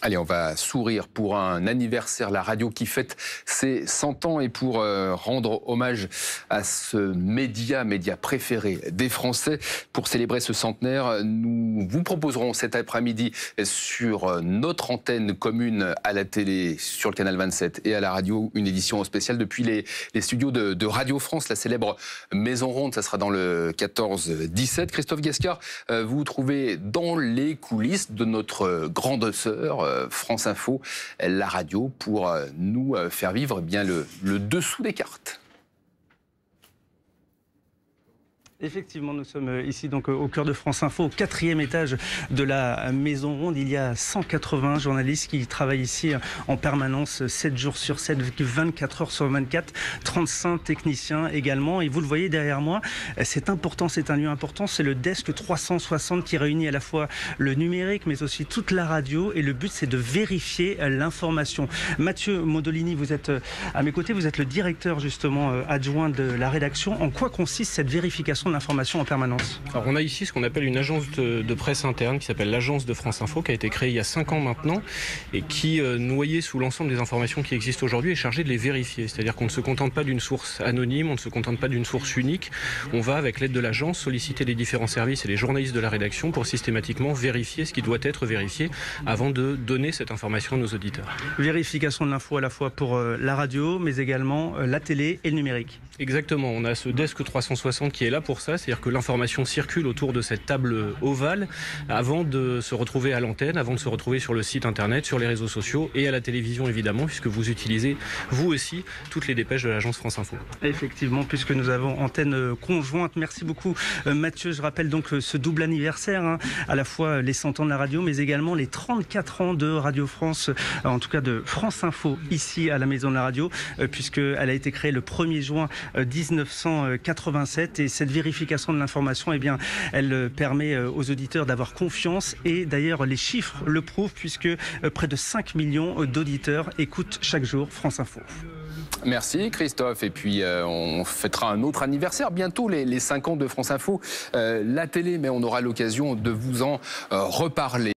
Allez, on va sourire pour un anniversaire, la radio qui fête ses 100 ans et pour rendre hommage à ce média préféré des Français. Pour célébrer ce centenaire, nous vous proposerons cet après-midi sur notre antenne commune à la télé, sur le canal 27 et à la radio, une édition spéciale depuis les studios de Radio France, la célèbre Maison Ronde. Ça sera dans le 14-17. Christophe Guescard, vous vous trouvez dans les coulisses de notre grande sœur, France Info, la radio, pour nous faire vivre bien le dessous des cartes. Effectivement, nous sommes ici donc au cœur de France Info, au 4e étage de la Maison Ronde. Il y a 180 journalistes qui travaillent ici en permanence, 7 jours sur 7, 24 heures sur 24, 35 techniciens également. Et vous le voyez derrière moi, c'est important, c'est un lieu important, c'est le Desk 360 qui réunit à la fois le numérique mais aussi toute la radio. Et le but, c'est de vérifier l'information. Mathieu Modolini, vous êtes à mes côtés, vous êtes le directeur justement adjoint de la rédaction. En quoi consiste cette vérification de l'information en permanence? Alors on a ici ce qu'on appelle une agence de presse interne qui s'appelle l'agence de France Info, qui a été créée il y a 5 ans maintenant et qui, noyée sous l'ensemble des informations qui existent aujourd'hui, est chargée de les vérifier. C'est-à-dire qu'on ne se contente pas d'une source anonyme, on ne se contente pas d'une source unique. On va, avec l'aide de l'agence, solliciter les différents services et les journalistes de la rédaction pour systématiquement vérifier ce qui doit être vérifié avant de donner cette information à nos auditeurs. Vérification de l'info à la fois pour la radio, mais également la télé et le numérique. Exactement, on a ce Desk 360 qui est là pour ça, c'est-à-dire que l'information circule autour de cette table ovale avant de se retrouver à l'antenne, avant de se retrouver sur le site internet, sur les réseaux sociaux et à la télévision évidemment, puisque vous utilisez vous aussi toutes les dépêches de l'agence France Info. Effectivement, puisque nous avons antenne conjointe. Merci beaucoup Mathieu. Je rappelle donc ce double anniversaire, à la fois les 100 ans de la radio, mais également les 34 ans de Radio France, en tout cas de France Info ici à la Maison de la Radio, puisqu'elle a été créée le 1er juin 1987 et cette vérification de l'information, eh bien, elle permet aux auditeurs d'avoir confiance et d'ailleurs les chiffres le prouvent puisque près de 5 millions d'auditeurs écoutent chaque jour France Info. Merci Christophe, et puis on fêtera un autre anniversaire bientôt, les 5 ans de France Info, la télé, mais on aura l'occasion de vous en reparler.